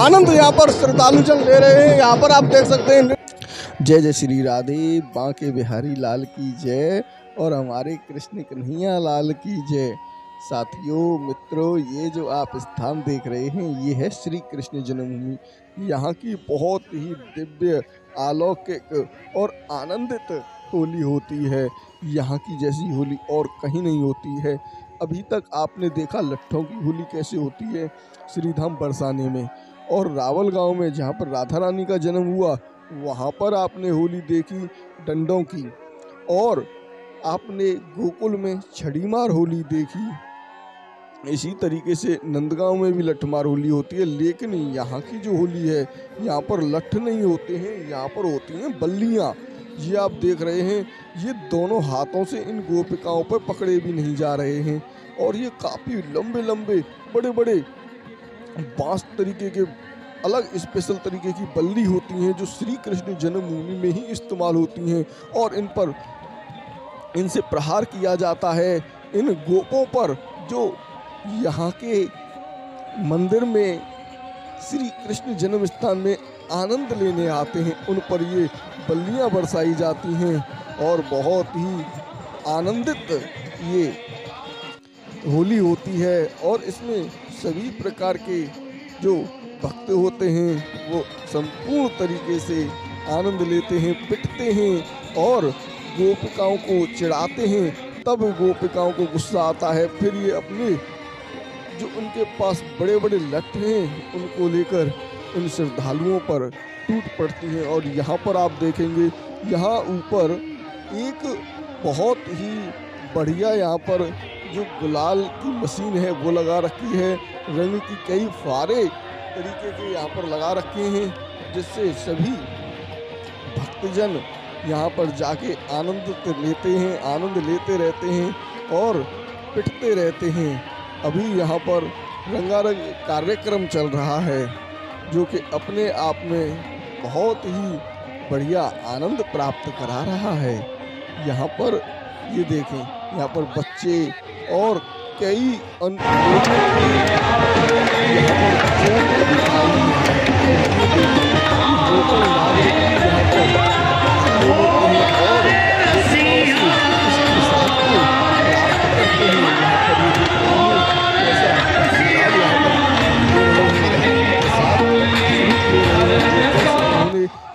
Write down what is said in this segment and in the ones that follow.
आनंद यहाँ पर श्रद्धालु जन ले रहे हैं। यहाँ पर आप देख सकते हैं। जय जय श्री राधे, बांके बिहारी लाल की जय और हमारे कृष्ण कन्हैया लाल की जय। साथियों, मित्रों, ये जो आप स्थान देख रहे हैं ये है श्री कृष्ण जन्मभूमि। यहाँ की बहुत ही दिव्य, अलौकिक और आनंदित होली होती है। यहाँ की जैसी होली और कहीं नहीं होती है। अभी तक आपने देखा लट्ठों की होली कैसे होती है श्रीधाम बरसाने में, और रावल गांव में जहाँ पर राधा रानी का जन्म हुआ वहाँ पर आपने होली देखी डंडों की, और आपने गोकुल में छड़ीमार होली देखी। इसी तरीके से नंदगांव में भी लठमार होली होती है, लेकिन यहाँ की जो होली है यहाँ पर लठ नहीं होते हैं, यहाँ पर होती हैं बल्लियाँ। ये आप देख रहे हैं, ये दोनों हाथों से इन गोपिकाओं पर पकड़े भी नहीं जा रहे हैं, और ये काफ़ी लंबे लंबे बड़े बड़े बांस तरीके के अलग स्पेशल तरीके की बल्ली होती हैं जो श्री कृष्ण जन्मभूमि में ही इस्तेमाल होती हैं, और इन पर इनसे प्रहार किया जाता है। इन गोपों पर जो यहाँ के मंदिर में श्री कृष्ण जन्म स्थान में आनंद लेने आते हैं, उन पर ये बल्लियाँ बरसाई जाती हैं, और बहुत ही आनंदित ये होली होती है। और इसमें सभी प्रकार के जो भक्त होते हैं वो संपूर्ण तरीके से आनंद लेते हैं, पिटते हैं और गोपिकाओं को चिढ़ाते हैं। तब गोपिकाओं को गुस्सा आता है, फिर ये अपने जो उनके पास बड़े बड़े लठ हैं उनको लेकर इन श्रद्धालुओं पर टूट पड़ती हैं। और यहाँ पर आप देखेंगे, यहाँ ऊपर एक बहुत ही बढ़िया यहाँ पर जो गुलाल की मशीन है वो लगा रखी है, रंग की कई फारे तरीके के यहाँ पर लगा रखे हैं, जिससे सभी भक्तजन यहाँ पर जाके आनंद लेते हैं, आनंद लेते रहते हैं और पिटते रहते हैं। अभी यहाँ पर रंगारंग कार्यक्रम चल रहा है जो कि अपने आप में बहुत ही बढ़िया आनंद प्राप्त करा रहा है। यहाँ पर ये देखें, यहाँ पर बच्चे और कई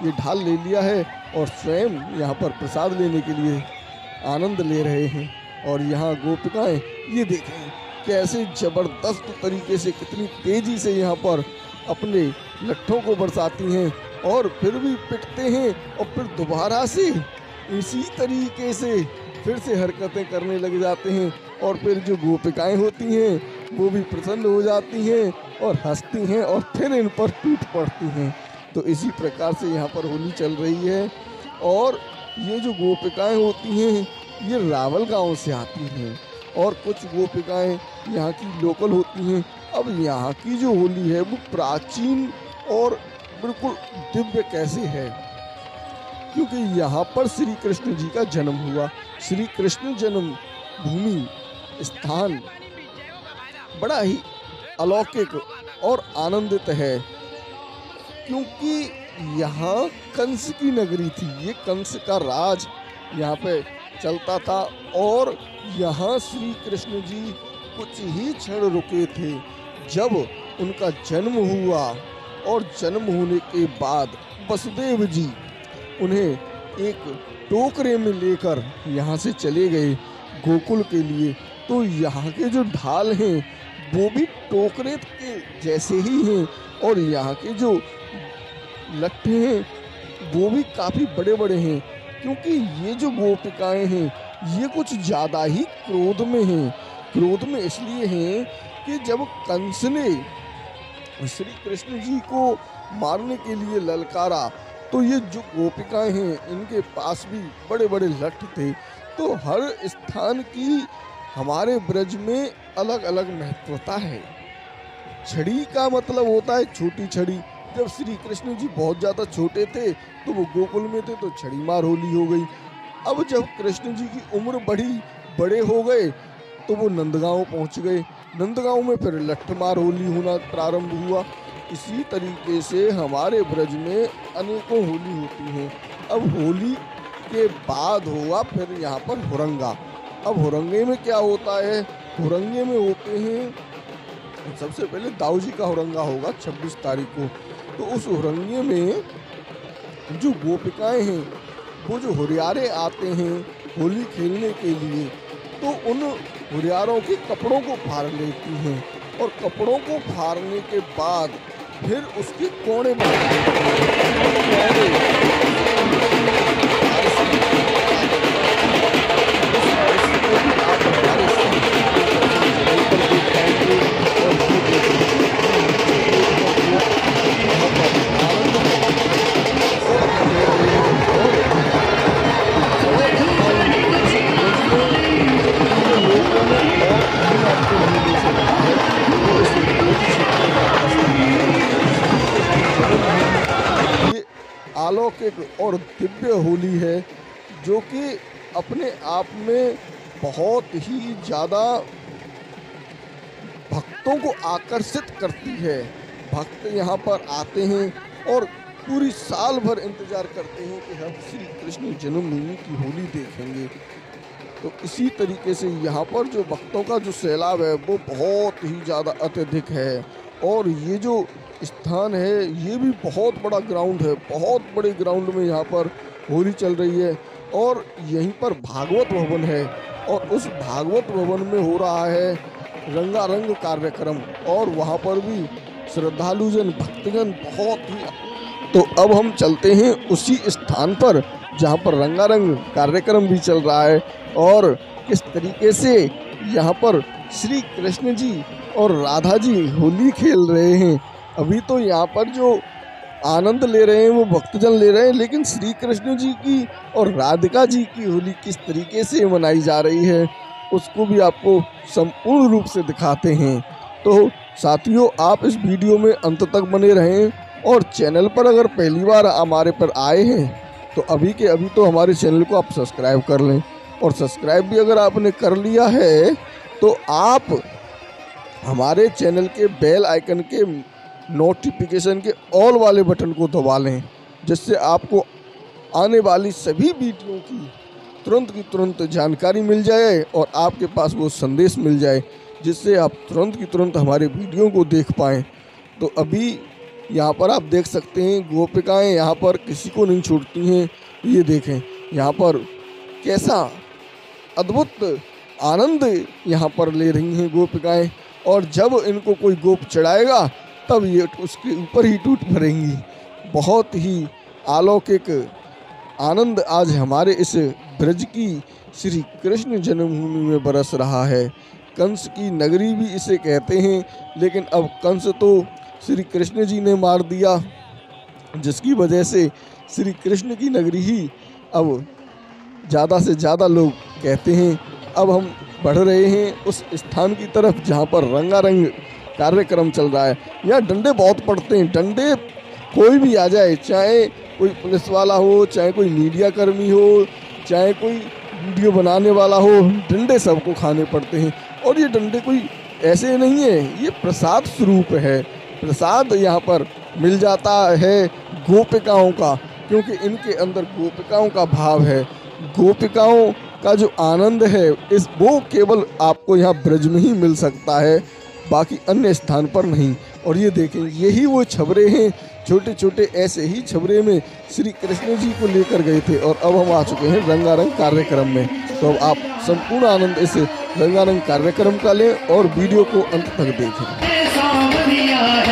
ये ढाल ले लिया है और स्वयं यहाँ पर प्रसाद लेने के लिए आनंद ले रहे हैं। और यहाँ गोपिकाएं ये देखें कैसे जबरदस्त तरीके से, कितनी तेजी से यहाँ पर अपने लट्ठों को बरसाती हैं और फिर भी पिटते हैं, और फिर दोबारा से इसी तरीके से फिर से हरकतें करने लग जाते हैं। और फिर जो गोपिकाएं होती हैं वो भी प्रसन्न हो जाती हैं और हंसती हैं और फिर इन पर टूट पड़ती हैं। तो इसी प्रकार से यहाँ पर होली चल रही है। और ये जो गोपिकाएं होती हैं ये रावल गांव से आती हैं, और कुछ गोपिकाएं यहाँ की लोकल होती हैं। अब यहाँ की जो होली है वो प्राचीन और बिल्कुल दिव्य कैसे है, क्योंकि यहाँ पर श्री कृष्ण जी का जन्म हुआ। श्री कृष्ण जन्म भूमि स्थान बड़ा ही अलौकिक और आनंदित है, क्योंकि यहाँ कंस की नगरी थी। ये कंस का राज यहाँ पे चलता था, और यहाँ श्री कृष्ण जी कुछ ही क्षण रुके थे जब उनका जन्म हुआ। और जन्म होने के बाद वसुदेव जी उन्हें एक टोकरे में लेकर यहाँ से चले गए गोकुल के लिए। तो यहाँ के जो ढाल हैं वो भी टोकरे के जैसे ही हैं, और यहाँ के जो लट्ठे हैं वो भी काफ़ी बड़े बड़े हैं, क्योंकि ये जो गोपिकाएं हैं ये कुछ ज़्यादा ही क्रोध में हैं। क्रोध में इसलिए हैं कि जब कंस ने श्री कृष्ण जी को मारने के लिए ललकारा तो ये जो गोपिकाएं हैं इनके पास भी बड़े बड़े लठ थे। तो हर स्थान की हमारे ब्रज में अलग अलग महत्वता है। छड़ी का मतलब होता है छोटी छड़ी। जब श्री कृष्ण जी बहुत ज़्यादा छोटे थे तो वो गोकुल में थे तो छड़ी मार होली हो गई। अब जब कृष्ण जी की उम्र बड़े हो गए तो वो नंदगांव पहुंच गए। नंदगांव में फिर लठमार होली होना प्रारंभ हुआ। इसी तरीके से हमारे ब्रज में अनेकों होली होती हैं। अब होली के बाद होगा फिर यहाँ पर हुरंगा। अब हुरंगे में क्या होता है? हुरंगे में होते हैं, सबसे पहले दाऊ जी का हुरंगा होगा 26 तारीख को। तो उस हुरंगे में जो गोपिकाएं हैं, वो जो हुरियारे आते हैं होली खेलने के लिए, तो उन हुरियारों के कपड़ों को फाड़ लेती हैं और कपड़ों को फाड़ने के बाद फिर उसके कोने बनाते अलौकिक और दिव्य होली है, जो कि अपने आप में बहुत ही ज़्यादा भक्तों को आकर्षित करती है। भक्त यहाँ पर आते हैं और पूरी साल भर इंतजार करते हैं कि हम श्री कृष्ण जन्मभूमि की होली देखेंगे। तो इसी तरीके से यहाँ पर जो भक्तों का जो सैलाब है वो बहुत ही ज़्यादा अत्यधिक है। और ये जो स्थान है ये भी बहुत बड़ा ग्राउंड है, बहुत बड़े ग्राउंड में यहाँ पर होली चल रही है। और यहीं पर भागवत भवन है और उस भागवत भवन में हो रहा है रंगारंग कार्यक्रम, और वहाँ पर भी श्रद्धालुजन भक्तजन बहुत ही। तो अब हम चलते हैं उसी स्थान पर जहाँ पर रंगारंग कार्यक्रम भी चल रहा है और किस तरीके से यहाँ पर श्री कृष्ण जी और राधा जी होली खेल रहे हैं। अभी तो यहाँ पर जो आनंद ले रहे हैं वो भक्तजन ले रहे हैं, लेकिन श्री कृष्ण जी की और राधिका जी की होली किस तरीके से मनाई जा रही है उसको भी आपको संपूर्ण रूप से दिखाते हैं। तो साथियों, आप इस वीडियो में अंत तक बने रहें और चैनल पर अगर पहली बार हमारे पर आए हैं तो अभी के अभी तो हमारे चैनल को आप सब्सक्राइब कर लें, और सब्सक्राइब भी अगर आपने कर लिया है तो आप हमारे चैनल के बेल आइकन के नोटिफिकेशन के ऑल वाले बटन को दबा लें, जिससे आपको आने वाली सभी वीडियो की तुरंत जानकारी मिल जाए और आपके पास वो संदेश मिल जाए जिससे आप तुरंत की तुरंत हमारे वीडियो को देख पाएँ। तो अभी यहाँ पर आप देख सकते हैं गोपिकाएं यहाँ पर किसी को नहीं छोड़ती हैं। ये देखें यहाँ पर कैसा अद्भुत आनंद यहाँ पर ले रही हैं गोपिकाएं, और जब इनको कोई गोप चढ़ाएगा तब ये उसके ऊपर ही टूट पड़ेंगी। बहुत ही अलौकिक आनंद आज हमारे इस ब्रज की श्री कृष्ण जन्मभूमि में बरस रहा है। कंस की नगरी भी इसे कहते हैं, लेकिन अब कंस तो श्री कृष्ण जी ने मार दिया, जिसकी वजह से श्री कृष्ण की नगरी ही अब ज़्यादा से ज़्यादा लोग कहते हैं। अब हम बढ़ रहे हैं उस स्थान की तरफ जहाँ पर रंगारंग कार्यक्रम चल रहा है। यहाँ डंडे बहुत पड़ते हैं, डंडे कोई भी आ जाए, चाहे कोई पुलिस वाला हो, चाहे कोई मीडिया कर्मी हो, चाहे कोई वीडियो बनाने वाला हो, डंडे सबको खाने पड़ते हैं। और ये डंडे कोई ऐसे नहीं है, ये प्रसाद स्वरूप है। प्रसाद यहाँ पर मिल जाता है गोपिकाओं का, क्योंकि इनके अंदर गोपिकाओं का भाव है। गोपिकाओं का जो आनंद है वो केवल आपको यहाँ ब्रज में ही मिल सकता है, बाकी अन्य स्थान पर नहीं। और ये देखें, यही वो छबरे हैं, छोटे छोटे ऐसे ही छबरे में श्री कृष्ण जी को लेकर गए थे। और अब हम आ चुके हैं रंगारंग कार्यक्रम में। तो अब आप संपूर्ण आनंद इस रंगारंग कार्यक्रम का लें और वीडियो को अंत तक देखें। Yeah.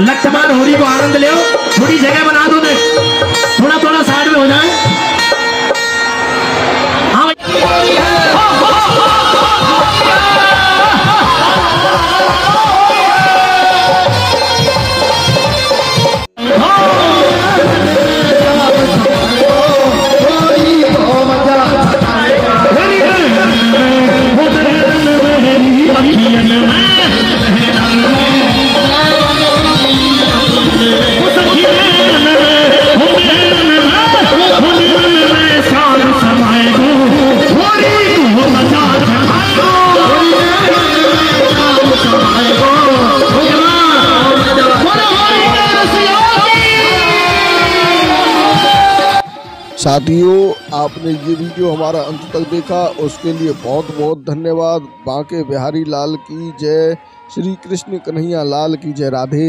लक्ष्मण होरी को आनंद ले, थोड़ी जगह बना दो, थोड़ा थोड़ा साइड में हो जाए। साथियों, आपने ये वीडियो हमारा अंत तक देखा, उसके लिए बहुत बहुत धन्यवाद। बांके बिहारी लाल की जय, श्री कृष्ण कन्हैया लाल की जय। राधे।